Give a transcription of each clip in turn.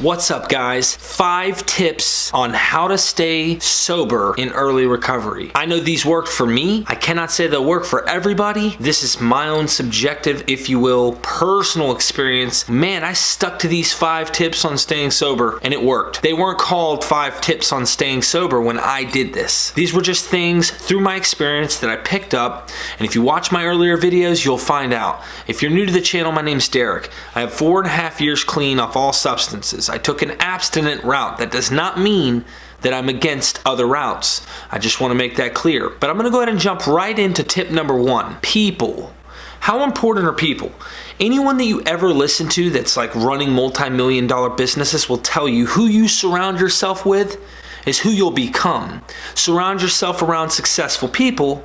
What's up, guys? 5 tips on how to stay sober in early recovery. I know these worked for me. I cannot say they'll work for everybody. This is my own subjective, if you will, personal experience. Man, I stuck to these 5 tips on staying sober and it worked. They weren't called 5 tips on staying sober when I did this. These were just things through my experience that I picked up. And if you watch my earlier videos, you'll find out. If you're new to the channel, my name's Derek. I have 4.5 years clean off all substances. I took an abstinent route. That does not mean that I'm against other routes. I just want to make that clear. But I'm going to go ahead and jump right into tip number 1. People. How important are people? Anyone that you ever listen to that's like running multi-million-dollar businesses will tell you who you surround yourself with is who you'll become. Surround yourself around successful people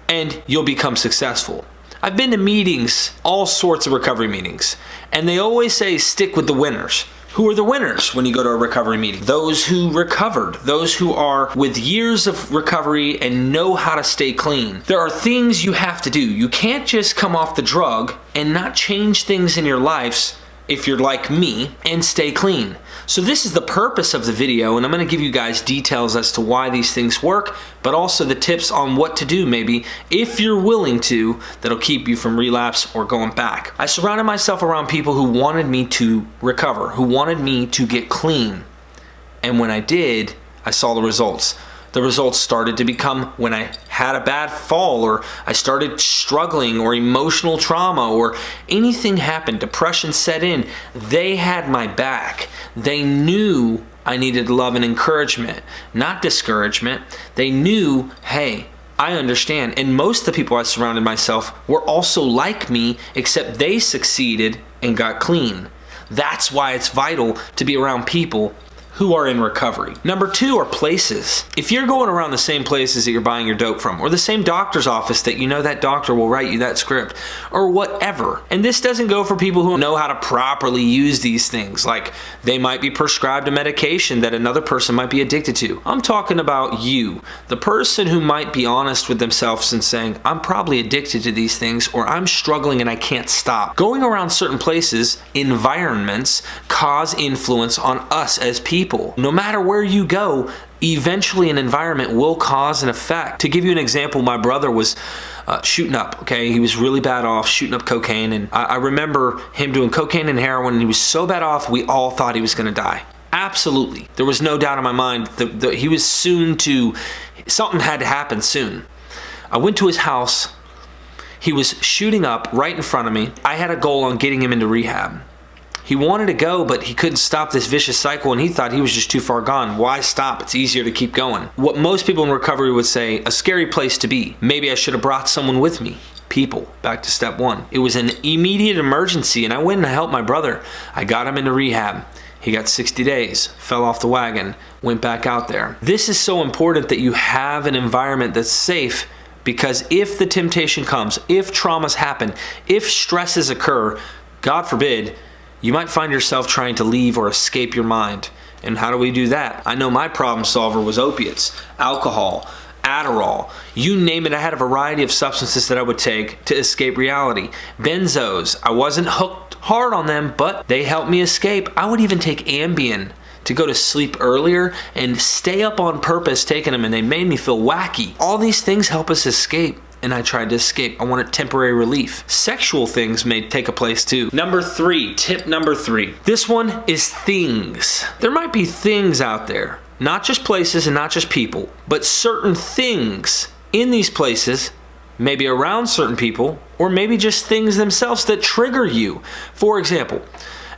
and you'll become successful. I've been to meetings, all sorts of recovery meetings, and they always say stick with the winners. Who are the winners when you go to a recovery meeting? Those who recovered, those who are with years of recovery and know how to stay clean. There are things you have to do. You can't just come off the drug and not change things in your lives if you're like me and stay clean. So this is the purpose of the video, and I'm going to give you guys details as to why these things work, but also the tips on what to do maybe if you're willing to, that'll keep you from relapse or going back. I surrounded myself around people who wanted me to recover, who wanted me to get clean. And when I did, I saw the results. The results started to become when I had a bad fall, or I started struggling, or emotional trauma, or anything happened, depression set in, they had my back. They knew I needed love and encouragement, not discouragement. They knew, hey, I understand. And most of the people I surrounded myself were also like me, except they succeeded and got clean. That's why it's vital to be around people who are in recovery. Number 2 are places. If you're going around the same places that you're buying your dope from, or the same doctor's office that you know that doctor will write you that script, or whatever. And this doesn't go for people who know how to properly use these things, like they might be prescribed a medication that another person might be addicted to. I'm talking about you, the person who might be honest with themselves and saying, I'm probably addicted to these things, or I'm struggling and I can't stop. Going around certain places, environments, cause influence on us as people. No matter where you go, eventually an environment will cause an effect. To give you an example, my brother was shooting up, okay? He was really bad off, shooting up cocaine, and I remember him doing cocaine and heroin, and he was so bad off, we all thought he was gonna die. Absolutely. There was no doubt in my mind that he was something had to happen soon. I went to his house. He was shooting up right in front of me. I had a goal on getting him into rehab. He wanted to go, but he couldn't stop this vicious cycle, and he thought he was just too far gone. Why stop? It's easier to keep going. What most people in recovery would say, a scary place to be. Maybe I should have brought someone with me. People. Back to step 1. It was an immediate emergency, and I went and helped my brother. I got him into rehab. He got 60 days, fell off the wagon, went back out there. This is so important that you have an environment that's safe, because if the temptation comes, if traumas happen, if stresses occur, God forbid, you might find yourself trying to leave or escape your mind. And how do we do that? I know my problem solver was opiates, alcohol, Adderall, you name it. I had a variety of substances that I would take to escape reality. Benzos, I wasn't hooked hard on them, but they helped me escape. I would even take Ambien to go to sleep earlier and stay up on purpose taking them, and they made me feel wacky. All these things help us escape. And I tried to escape. I wanted temporary relief. Sexual things may take a place too. Number 3, tip number 3. This one is things. There might be things out there, not just places and not just people, but certain things in these places, maybe around certain people, or maybe just things themselves that trigger you. For example,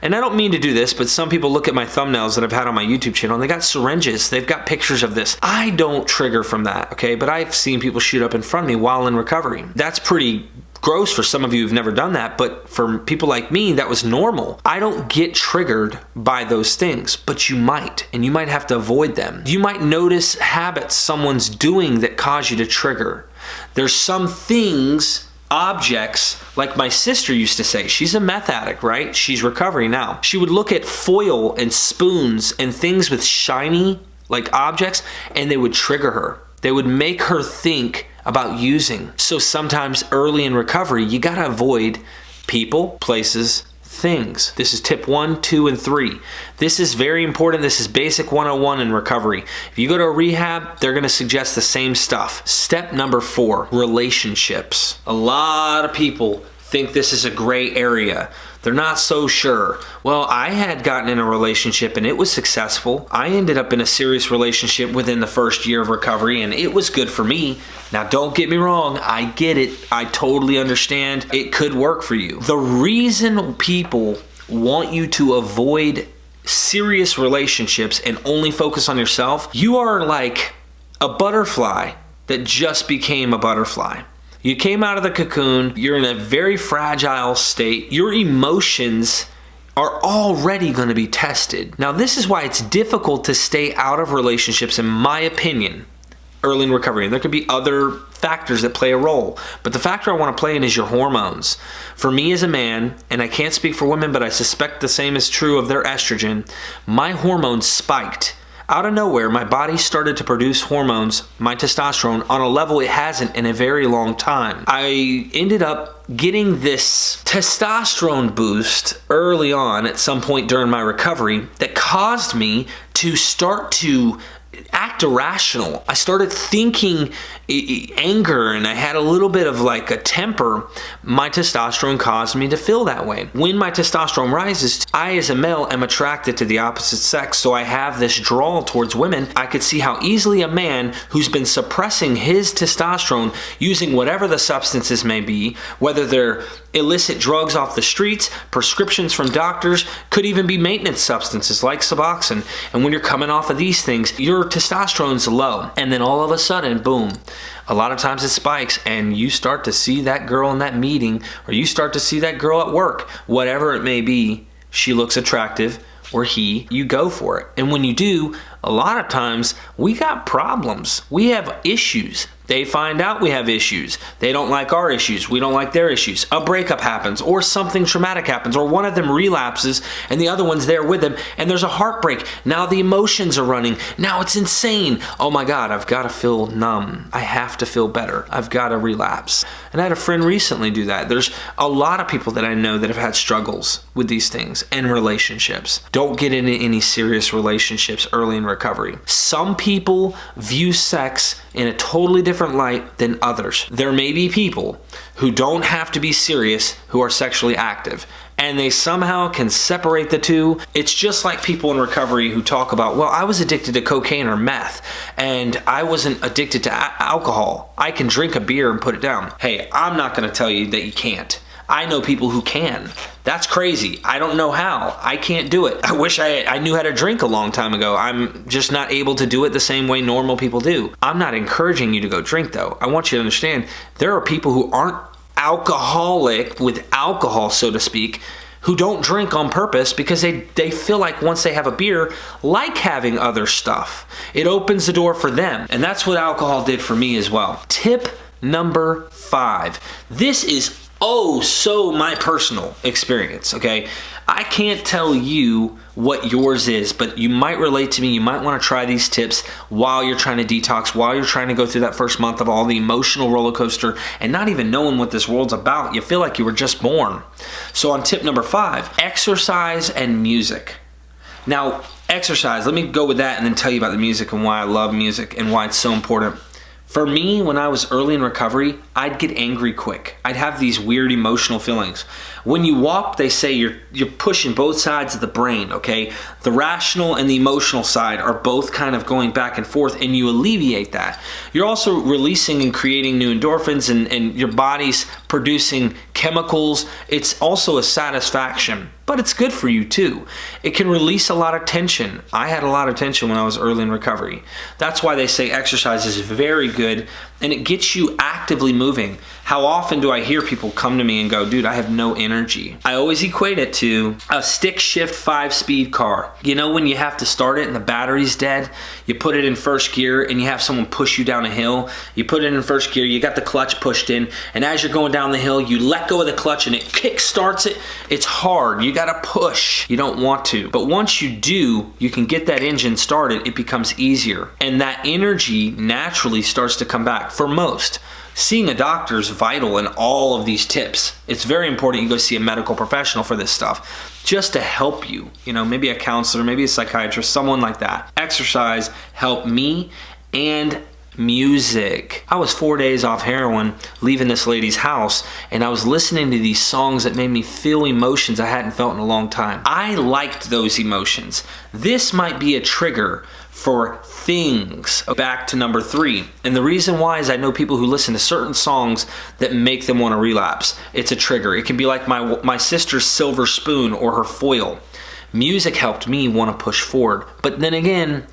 and I don't mean to do this, but some people look at my thumbnails that I've had on my YouTube channel and they got syringes, they've got pictures of this. I don't trigger from that, okay? But I've seen people shoot up in front of me while in recovery. That's pretty gross for some of you who've never done that, but for people like me, that was normal. I don't get triggered by those things, but you might, and you might have to avoid them. You might notice habits someone's doing that cause you to trigger. There's some things, objects, like my sister used to say. She's a meth addict, right? She's recovering now. She would look at foil and spoons and things with shiny, like objects, and they would trigger her. They would make her think about using. So sometimes early in recovery, you gotta avoid people, places, things. This is tip 1, 2, and 3. This is very important. This is basic 101 in recovery. If you go to a rehab, they're going to suggest the same stuff. Step number 4, relationships. A lot of people think this is a gray area. They're not so sure. Well, I had gotten in a relationship and it was successful. I ended up in a serious relationship within the first year of recovery and it was good for me. Now, don't get me wrong. I get it. I totally understand. It could work for you. The reason people want you to avoid serious relationships and only focus on yourself, you are like a butterfly that just became a butterfly. You came out of the cocoon, you're in a very fragile state, your emotions are already going to be tested. Now, this is why it's difficult to stay out of relationships, in my opinion, early in recovery. And there could be other factors that play a role, but the factor I want to play in is your hormones. For me as a man, and I can't speak for women, but I suspect the same is true of their estrogen, my hormones spiked. Out of nowhere, my body started to produce hormones, my testosterone, on a level it hasn't in a very long time. I ended up getting this testosterone boost early on at some point during my recovery that caused me to start to act irrational. I started thinking anger and I had a little bit of like a temper. My testosterone caused me to feel that way. When my testosterone rises, I as a male am attracted to the opposite sex, so I have this draw towards women. I could see how easily a man who's been suppressing his testosterone using whatever the substances may be, whether they're illicit drugs off the streets, prescriptions from doctors, could even be maintenance substances like Suboxone. And when you're coming off of these things, your testosterone's low. And then all of a sudden, boom, a lot of times it spikes and you start to see that girl in that meeting, or you start to see that girl at work, whatever it may be, she looks attractive, or you go for it. And when you do, a lot of times we got problems. We have issues. They find out we have issues. They don't like our issues. We don't like their issues. A breakup happens, or something traumatic happens, or one of them relapses and the other one's there with them, and there's a heartbreak. Now the emotions are running. Now it's insane. Oh my God, I've got to feel numb. I have to feel better. I've got to relapse. And I had a friend recently do that. There's a lot of people that I know that have had struggles with these things and relationships. Don't get into any serious relationships early in recovery. Some people view sex in a totally different light than others. There may be people who don't have to be serious who are sexually active, and they somehow can separate the two. It's just like people in recovery who talk about, well, I was addicted to cocaine or meth, and I wasn't addicted to alcohol. I can drink a beer and put it down. Hey, I'm not going to tell you that you can't. I know people who can. That's crazy. I don't know how. I can't do it. I wish I knew how to drink a long time ago. I'm just not able to do it the same way normal people do. I'm not encouraging you to go drink though. I want you to understand there are people who aren't alcoholic with alcohol, so to speak, who don't drink on purpose because they feel like once they have a beer, like having other stuff, it opens the door for them. And that's what alcohol did for me as well. Tip number 5. This is so my personal experience, okay? I can't tell you what yours is, but you might relate to me. You might want to try these tips while you're trying to detox, while you're trying to go through that first month of all the emotional roller coaster and not even knowing what this world's about. You feel like you were just born. So on tip number 5, exercise and music. Now, exercise, let me go with that and then tell you about the music and why I love music and why it's so important. For me, when I was early in recovery, I'd get angry quick. I'd have these weird emotional feelings. When you walk, they say you're pushing both sides of the brain, okay? The rational and the emotional side are both kind of going back and forth, and you alleviate that. You're also releasing and creating new endorphins, and your body's producing chemicals. It's also a satisfaction, but it's good for you too. It can release a lot of tension. I had a lot of tension when I was early in recovery. That's why they say exercise is very good, and it gets you actively moving. How often do I hear people come to me and go, dude, I have no energy? I always equate it to a stick shift 5-speed car. You know when you have to start it and the battery's dead? You put it in first gear and you have someone push you down a hill. You put it in first gear, you got the clutch pushed in, and as you're going down the hill, you let go of the clutch and it kick starts it. It's hard. You gotta push. You don't want to. But once you do, you can get that engine started. It becomes easier. And that energy naturally starts to come back for most. Seeing a doctor is vital in all of these tips. It's very important you go see a medical professional for this stuff, just to help you. You know, maybe a counselor, maybe a psychiatrist, someone like that. Exercise helped me, and music. I was 4 days off heroin, leaving this lady's house, and I was listening to these songs that made me feel emotions I hadn't felt in a long time. I liked those emotions. This might be a trigger for things. Back to number 3. And the reason why is I know people who listen to certain songs that make them want to relapse. It's a trigger. It can be like my sister's silver spoon or her foil. Music helped me want to push forward. But then again,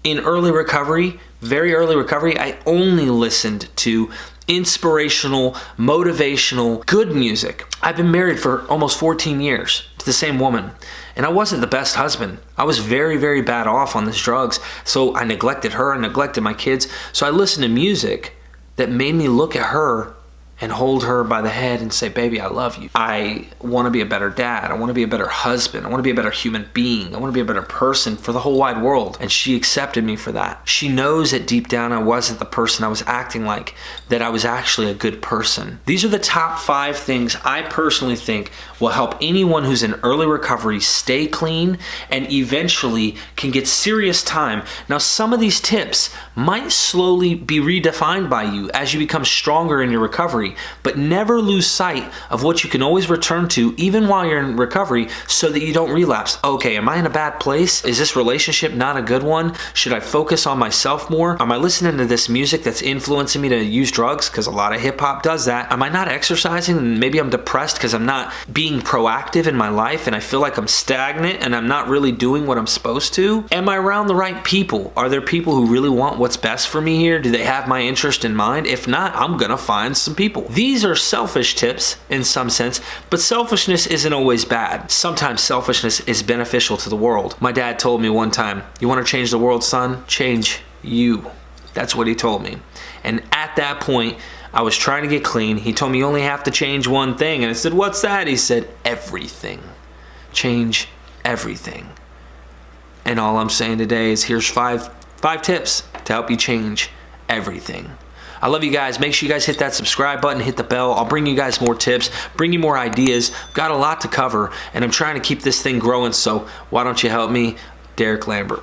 in early recovery, very early recovery, I only listened to inspirational, motivational, good music. I've been married for almost 14 years to the same woman, and I wasn't the best husband. I was very, very bad off on these drugs, so I neglected her, I neglected my kids. So I listened to music that made me look at her and hold her by the head and say, baby, I love you. I want to be a better dad. I want to be a better husband. I want to be a better human being. I want to be a better person for the whole wide world. And she accepted me for that. She knows that deep down I wasn't the person I was acting like, that I was actually a good person. These are the top 5 things I personally think will help anyone who's in early recovery stay clean and eventually can get serious time. Now, some of these tips might slowly be redefined by you as you become stronger in your recovery, but never lose sight of what you can always return to even while you're in recovery so that you don't relapse. Okay, am I in a bad place? Is this relationship not a good one? Should I focus on myself more? Am I listening to this music that's influencing me to use drugs? Because a lot of hip hop does that. Am I not exercising and maybe I'm depressed because I'm not being proactive in my life and I feel like I'm stagnant and I'm not really doing what I'm supposed to? Am I around the right people? Are there people who really want what's best for me here? Do they have my interest in mind? If not, I'm gonna find some people. These are selfish tips in some sense, but selfishness isn't always bad. Sometimes selfishness is beneficial to the world. My dad told me one time, you want to change the world, son? Change you. That's what he told me. And at that point, I was trying to get clean. He told me you only have to change one thing. And I said, what's that? He said, everything. Change everything. And all I'm saying today is here's five tips to help you change everything. I love you guys. Make sure you guys hit that subscribe button, hit the bell. I'll bring you guys more tips, bring you more ideas. I've got a lot to cover, and I'm trying to keep this thing growing, so why don't you help me? Derek Lambert.